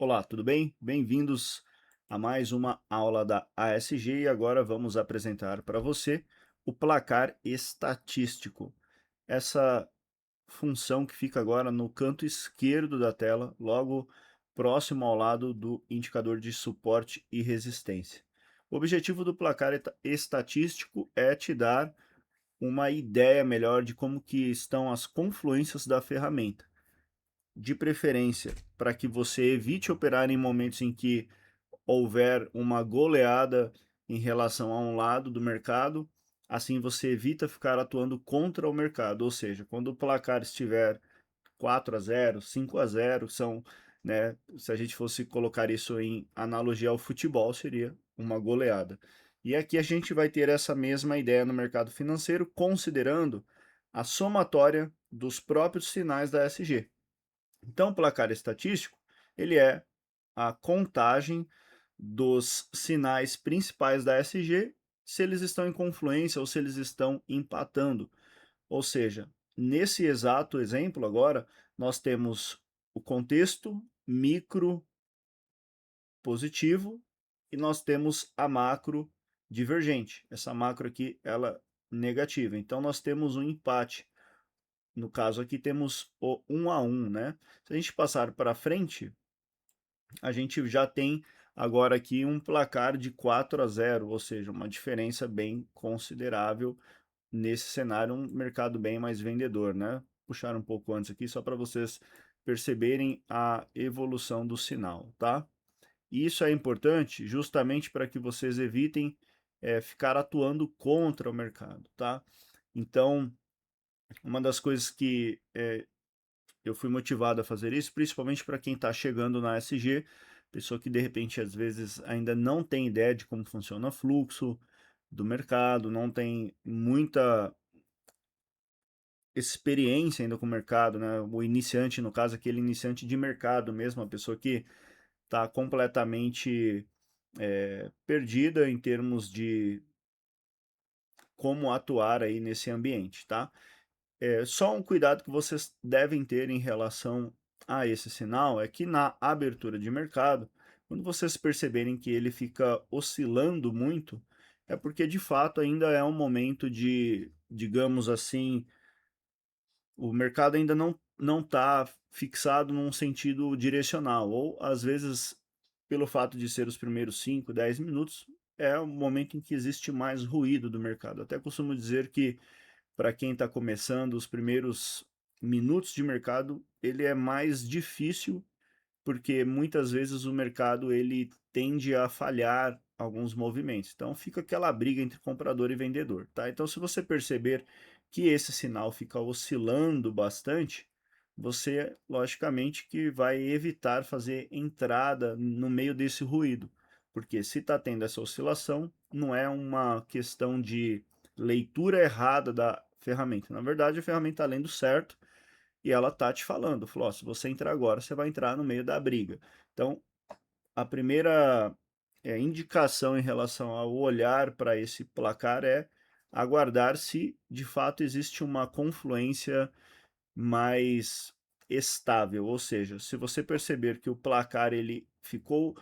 Olá, tudo bem? Bem-vindos a mais uma aula da ASG e agora vamos apresentar para você o placar estatístico. Essa função que fica agora no canto esquerdo da tela, logo próximo ao lado do indicador de suporte e resistência. O objetivo do placar estatístico é te dar uma ideia melhor de como que estão as confluências da ferramenta, de preferência para que você evite operar em momentos em que houver uma goleada em relação a um lado do mercado, assim você evita ficar atuando contra o mercado, ou seja, quando o placar estiver 4-0, 5-0, são, né, se a gente fosse colocar isso em analogia ao futebol, seria uma goleada. E aqui a gente vai ter essa mesma ideia no mercado financeiro, considerando a somatória dos próprios sinais da SG. Então, o placar estatístico, ele é a contagem dos sinais principais da SG, se eles estão em confluência ou se eles estão empatando. Ou seja, nesse exato exemplo agora, nós temos o contexto micro positivo e nós temos a macro divergente. Essa macro aqui, ela negativa. Então, nós temos um empate. No caso aqui temos o 1-1, né? Se a gente passar para frente, a gente já tem agora aqui um placar de 4-0, ou seja, uma diferença bem considerável nesse cenário, um mercado bem mais vendedor, né? Puxar um pouco antes aqui só para vocês perceberem a evolução do sinal, tá? E isso é importante justamente para que vocês evitem ficar atuando contra o mercado, tá? Então, uma das coisas que eu fui motivado a fazer isso, principalmente para quem está chegando na SG, pessoa que de repente às vezes ainda não tem ideia de como funciona o fluxo do mercado, não tem muita experiência ainda com o mercado, né? O iniciante, no caso, aquele iniciante de mercado mesmo, a pessoa que está completamente perdida em termos de como atuar aí nesse ambiente, tá? Só um cuidado que vocês devem ter em relação a esse sinal é que na abertura de mercado, quando vocês perceberem que ele fica oscilando muito, é porque de fato ainda é um momento de, digamos assim, o mercado ainda não está fixado num sentido direcional, ou às vezes, pelo fato de ser os primeiros 5, 10 minutos, é o momento em que existe mais ruído do mercado. Até costumo dizer que para quem está começando, os primeiros minutos de mercado, ele é mais difícil, porque muitas vezes o mercado ele tende a falhar alguns movimentos. Então fica aquela briga entre comprador e vendedor, tá? Então se você perceber que esse sinal fica oscilando bastante, você logicamente que vai evitar fazer entrada no meio desse ruído, porque se está tendo essa oscilação, não é uma questão de leitura errada da ferramenta. Na verdade, a ferramenta está lendo certo e ela tá te falando, falou, ó, se você entrar agora, você vai entrar no meio da briga. Então, a primeira indicação em relação ao olhar para esse placar é aguardar se de fato existe uma confluência mais estável, ou seja, se você perceber que o placar ele ficou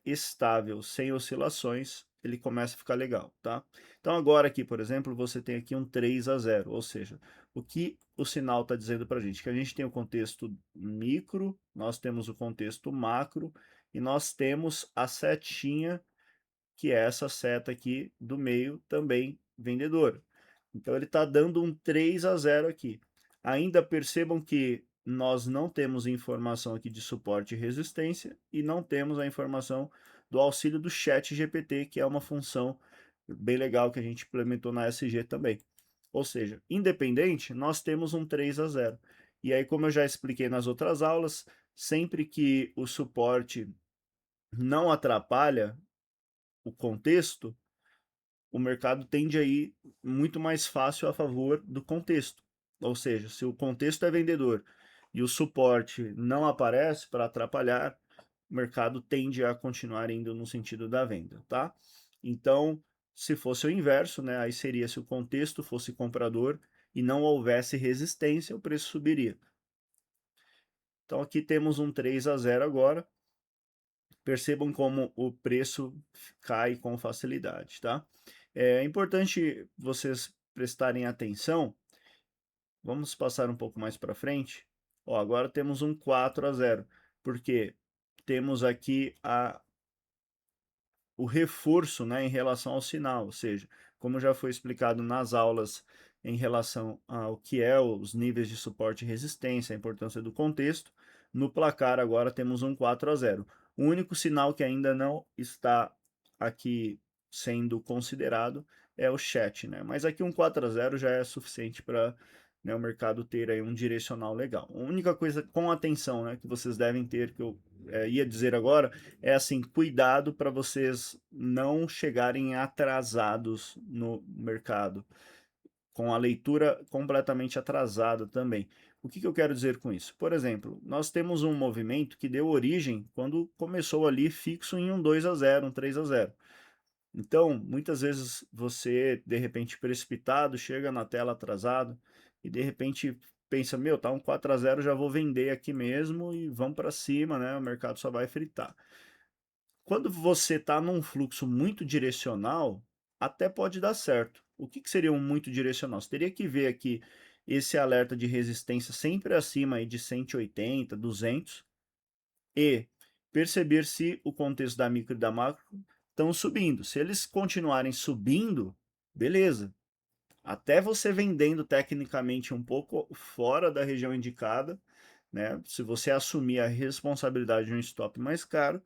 estável, sem oscilações, ele começa a ficar legal, tá? Então agora aqui, por exemplo, você tem aqui um 3-0, ou seja, o que o sinal está dizendo para a gente? Que a gente tem o contexto micro, nós temos o contexto macro e nós temos a setinha, que é essa seta aqui do meio também vendedora. Então ele está dando um 3-0 aqui. Ainda percebam que nós não temos informação aqui de suporte e resistência e não temos a informação do auxílio do chat GPT, que é uma função bem legal que a gente implementou na SG também. Ou seja, independente, nós temos um 3-0. E aí, como eu já expliquei nas outras aulas, sempre que o suporte não atrapalha o contexto, o mercado tende a ir muito mais fácil a favor do contexto. Ou seja, se o contexto é vendedor e o suporte não aparece para atrapalhar, o mercado tende a continuar indo no sentido da venda, tá? Então, se fosse o inverso, né, aí seria se o contexto fosse comprador e não houvesse resistência, o preço subiria. Então aqui temos um 3-0 agora. percebam como o preço cai com facilidade, tá? É importante vocês prestarem atenção. Vamos passar um pouco mais para frente. Ó, agora temos um 4-0, porque temos aqui o reforço, né, em relação ao sinal, ou seja, como já foi explicado nas aulas em relação ao que é os níveis de suporte e resistência, a importância do contexto, no placar agora temos um 4-0. O único sinal que ainda não está aqui sendo considerado é o chat, né? Mas aqui um 4-0 já é suficiente para, né, o mercado ter aí um direcional legal. A única coisa com atenção, né, que vocês devem ter, que eu ia dizer agora, é assim, cuidado para vocês não chegarem atrasados no mercado, com a leitura completamente atrasada também. O que eu quero dizer com isso? Por exemplo, nós temos um movimento que deu origem quando começou ali fixo em um 2-0, um 3-0. Então, muitas vezes você, de repente, precipitado, chega na tela atrasado e de repente pensa, meu, tá um 4-0, já vou vender aqui mesmo e vamos para cima, né? O mercado só vai fritar. Quando você está num fluxo muito direcional, até pode dar certo. O que seria um muito direcional? Você teria que ver aqui esse alerta de resistência sempre acima aí de 180, 200 e perceber se o contexto da micro e da macro estão subindo. Se eles continuarem subindo, beleza. Até você vendendo tecnicamente um pouco fora da região indicada, né? Se você assumir a responsabilidade de um stop mais caro,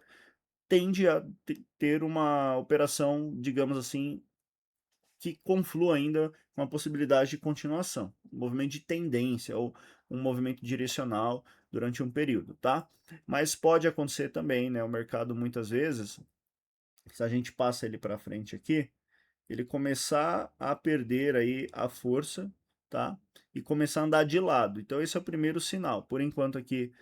tende a ter uma operação, digamos assim, que conflua ainda com a possibilidade de continuação, um movimento de tendência ou um movimento direcional durante um período, tá? Mas pode acontecer também, né? O mercado muitas vezes, se a gente passa ele para frente aqui, ele começar a perder aí a força, tá? E começar a andar de lado. Então esse é o primeiro sinal. Por enquanto aqui,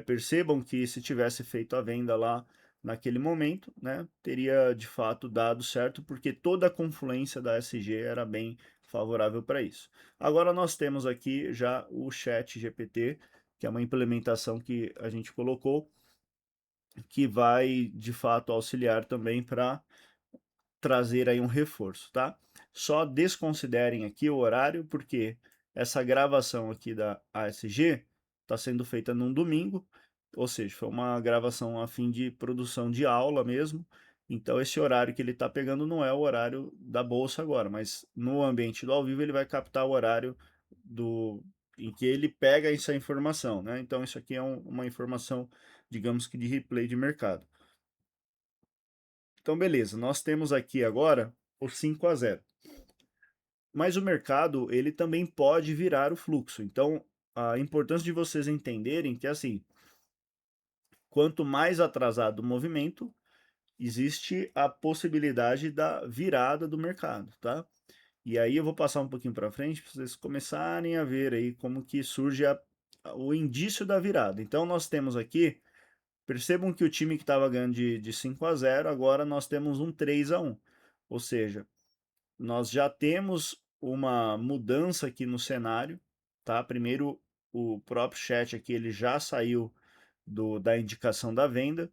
percebam que se tivesse feito a venda lá naquele momento, né, teria de fato dado certo, porque toda a confluência da SG era bem favorável para isso. Agora nós temos aqui já o Chat GPT, que é uma implementação que a gente colocou, que vai de fato auxiliar também para trazer aí um reforço, tá? Só desconsiderem aqui o horário, porque essa gravação aqui da ASG está sendo feita num domingo, ou seja, foi uma gravação a fim de produção de aula mesmo. Então esse horário que ele está pegando não é o horário da bolsa agora, mas no ambiente do ao vivo ele vai captar o horário do em que ele pega essa informação, né? Então isso aqui é uma informação, digamos que de replay de mercado. Então, beleza, nós temos aqui agora o 5-0. Mas o mercado, ele também pode virar o fluxo. Então, a importância de vocês entenderem que, assim, quanto mais atrasado o movimento, existe a possibilidade da virada do mercado, tá? E aí eu vou passar um pouquinho para frente para vocês começarem a ver aí como que surge o indício da virada. Então, nós temos aqui, percebam que o time que estava ganhando de 5-0, agora nós temos um 3-1. Ou seja, nós já temos uma mudança aqui no cenário, tá? Primeiro, o próprio chat aqui, ele já saiu da indicação da venda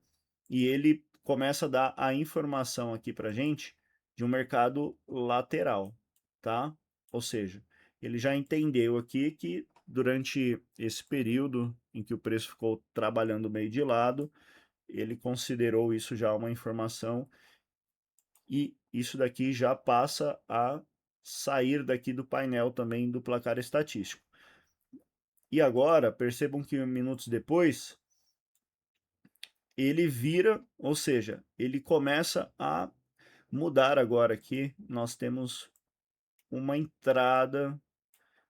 e ele começa a dar a informação aqui para gente de um mercado lateral, tá? Ou seja, ele já entendeu aqui que durante esse período em que o preço ficou trabalhando meio de lado, ele considerou isso já uma informação e isso daqui já passa a sair daqui do painel também do placar estatístico. E agora, percebam que minutos depois, ele vira, ou seja, ele começa a mudar agora aqui. Nós temos uma entrada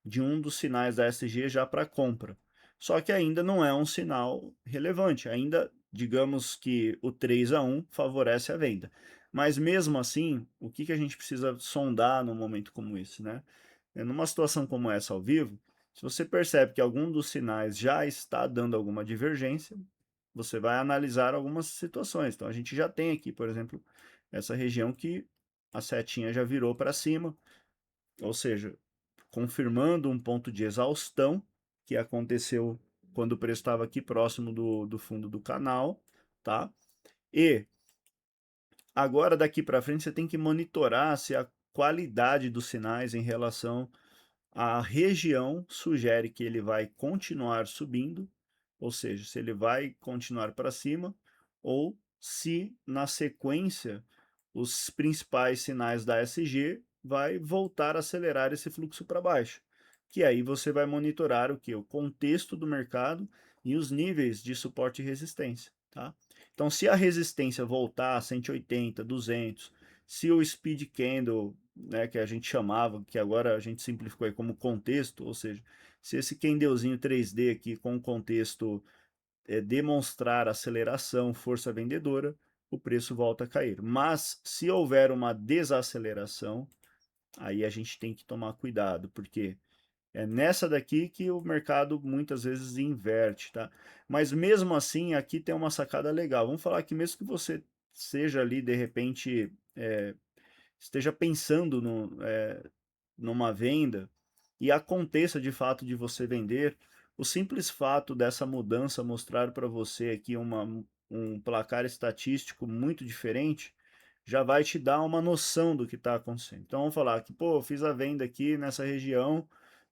de um dos sinais da SG já para compra. Só que ainda não é um sinal relevante, ainda digamos que o 3-1 favorece a venda. Mas mesmo assim, o que a gente precisa sondar num momento como esse, né? Numa situação como essa ao vivo, se você percebe que algum dos sinais já está dando alguma divergência, você vai analisar algumas situações. Então a gente já tem aqui, por exemplo, essa região que a setinha já virou para cima, ou seja, confirmando um ponto de exaustão que aconteceu quando o preço estava aqui próximo do fundo do canal, tá? E agora daqui para frente você tem que monitorar se a qualidade dos sinais em relação à região sugere que ele vai continuar subindo, ou seja, se ele vai continuar para cima, ou se na sequência os principais sinais da SG vai voltar a acelerar esse fluxo para baixo. Que aí você vai monitorar o que? O contexto do mercado e os níveis de suporte e resistência, tá? Então, se a resistência voltar a 180, 200, se o speed candle, né, que a gente chamava, que agora a gente simplificou aí como contexto, ou seja, se esse candlezinho 3D aqui com o contexto demonstrar aceleração, força vendedora, o preço volta a cair. Mas se houver uma desaceleração, aí a gente tem que tomar cuidado, porque é nessa daqui que o mercado muitas vezes inverte, tá? Mas mesmo assim, aqui tem uma sacada legal. Vamos falar que mesmo que você seja ali, de repente, esteja pensando numa venda e aconteça de fato de você vender, o simples fato dessa mudança mostrar para você aqui um placar estatístico muito diferente, já vai te dar uma noção do que está acontecendo. Então vamos falar que, pô, eu fiz a venda aqui nessa região,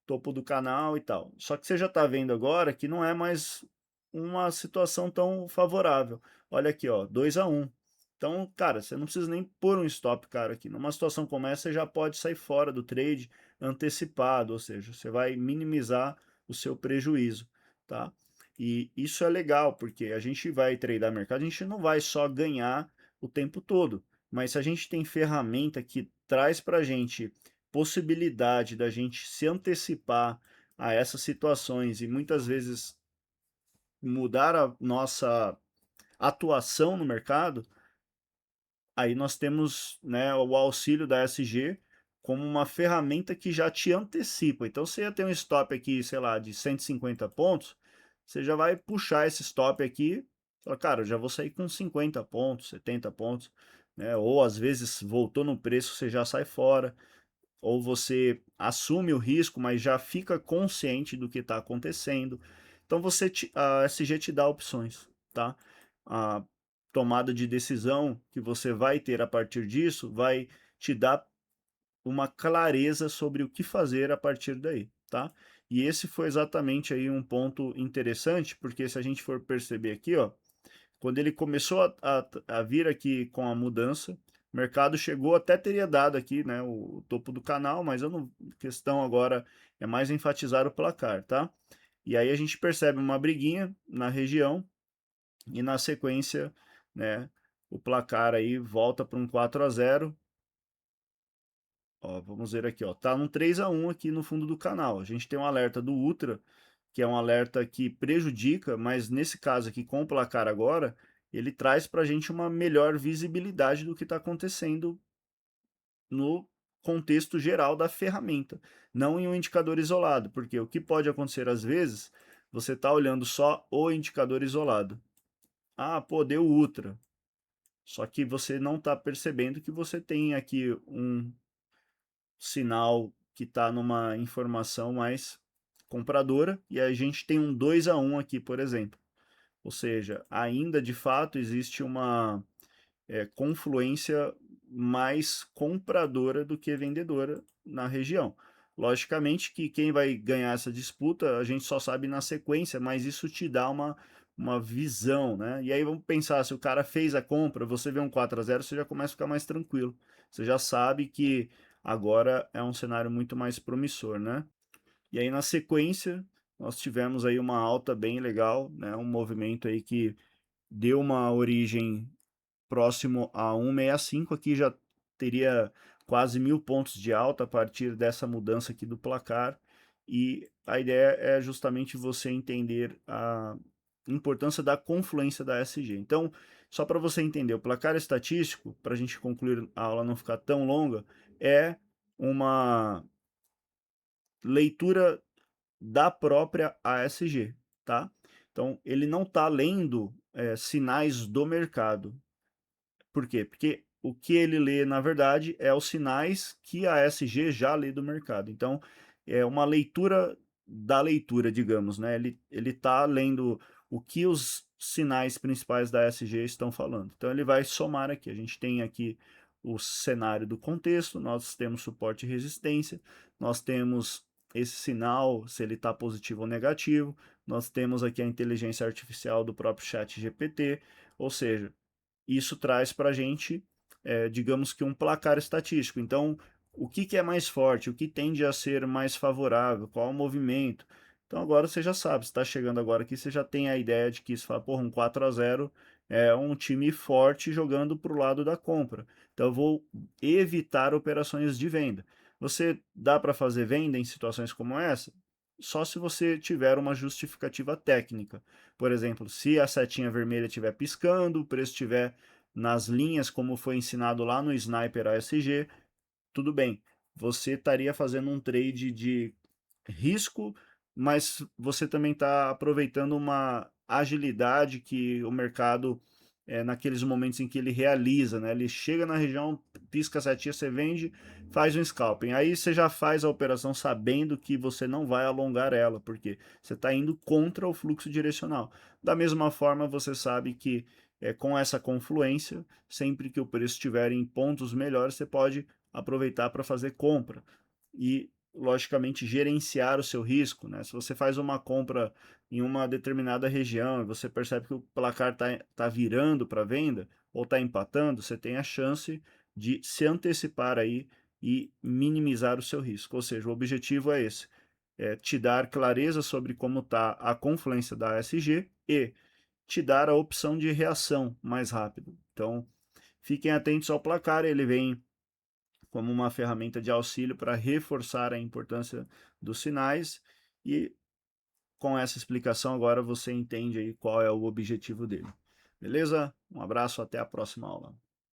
topo do canal e tal. Só que você já está vendo agora que não é mais uma situação tão favorável. Olha aqui, ó, 2-1. Então, cara, você não precisa nem pôr um stop, cara, aqui. Numa situação como essa, você já pode sair fora do trade antecipado, ou seja, você vai minimizar o seu prejuízo, tá? E isso é legal, porque a gente vai tradear mercado, a gente não vai só ganhar o tempo todo, mas se a gente tem ferramenta que traz para a gente possibilidade da gente se antecipar a essas situações e muitas vezes mudar a nossa atuação no mercado, aí nós temos, né, o auxílio da SG como uma ferramenta que já te antecipa. Então, você ia ter um stop aqui, sei lá, de 150 pontos, você já vai puxar esse stop aqui, fala, cara, eu já vou sair com 50 pontos, 70 pontos, né? Ou às vezes voltou no preço, você já sai fora, ou você assume o risco, mas já fica consciente do que está acontecendo. Então a SG te dá opções, tá? A tomada de decisão que você vai ter a partir disso vai te dar uma clareza sobre o que fazer a partir daí, tá? E esse foi exatamente aí um ponto interessante, porque se a gente for perceber aqui, ó, quando ele começou a vir aqui com a mudança, o mercado chegou, até teria dado aqui, né, o topo do canal, mas a questão agora é mais enfatizar o placar, tá? E aí a gente percebe uma briguinha na região e na sequência, né, o placar aí volta para um 4-0. Ó, vamos ver aqui, ó, tá num 3-1 aqui no fundo do canal. A gente tem um alerta do Ultra, que é um alerta que prejudica, mas nesse caso aqui com o placar agora, ele traz para a gente uma melhor visibilidade do que está acontecendo no contexto geral da ferramenta, não em um indicador isolado, porque o que pode acontecer às vezes, você está olhando só o indicador isolado. Ah, pô, deu Ultra. Só que você não está percebendo que você tem aqui um sinal que está numa informação mais compradora e a gente tem um 2-1 aqui, por exemplo. Ou seja, ainda de fato existe uma confluência mais compradora do que vendedora na região. Logicamente que quem vai ganhar essa disputa a gente só sabe na sequência, mas isso te dá uma visão, né? E aí vamos pensar, se o cara fez a compra, você vê um 4-0, você já começa a ficar mais tranquilo. Você já sabe que agora é um cenário muito mais promissor, né? E aí na sequência nós tivemos aí uma alta bem legal, né? Um movimento aí que deu uma origem próximo a 1,65, aqui já teria quase 1.000 pontos de alta a partir dessa mudança aqui do placar, e a ideia é justamente você entender a importância da confluência da SG. Então, só para você entender, o placar estatístico, para a gente concluir a aula não ficar tão longa, é uma leitura da própria ASG, tá? Então, ele não está lendo sinais do mercado. Por quê? Porque o que ele lê, na verdade, é os sinais que a SG já lê do mercado. Então, é uma leitura da leitura, digamos, né? Ele está lendo o que os sinais principais da ESG estão falando. Então ele vai somar aqui. A gente tem aqui o cenário do contexto, nós temos suporte e resistência, nós temos esse sinal, se ele está positivo ou negativo, nós temos aqui a inteligência artificial do próprio chat GPT, ou seja, isso traz para a gente, digamos que um placar estatístico. Então, o que, que é mais forte, o que tende a ser mais favorável, qual o movimento. Então agora você já sabe, você está chegando agora aqui, você já tem a ideia de que isso fala, porra, um 4-0 é um time forte jogando para o lado da compra. Então eu vou evitar operações de venda. Você dá para fazer venda em situações como essa? Só se você tiver uma justificativa técnica. Por exemplo, se a setinha vermelha estiver piscando, o preço estiver nas linhas, como foi ensinado lá no Sniper ASG, tudo bem. Você estaria fazendo um trade de risco, mas você também está aproveitando uma agilidade que o mercado, naqueles momentos em que ele realiza, né? Ele chega na região, pisca a setinha, você vende, faz um scalping. Aí você já faz a operação sabendo que você não vai alongar ela, porque você está indo contra o fluxo direcional. Da mesma forma, você sabe que com essa confluência, sempre que o preço estiver em pontos melhores, você pode aproveitar para fazer compra. E logicamente gerenciar o seu risco, né? Se você faz uma compra em uma determinada região e você percebe que o placar tá virando para venda ou está empatando, você tem a chance de se antecipar aí e minimizar o seu risco. Ou seja, o objetivo é esse, é te dar clareza sobre como está a confluência da ASG e te dar a opção de reação mais rápido. Então, fiquem atentos ao placar, ele vem como uma ferramenta de auxílio para reforçar a importância dos sinais e com essa explicação agora você entende aí qual é o objetivo dele. Beleza? Um abraço, até a próxima aula.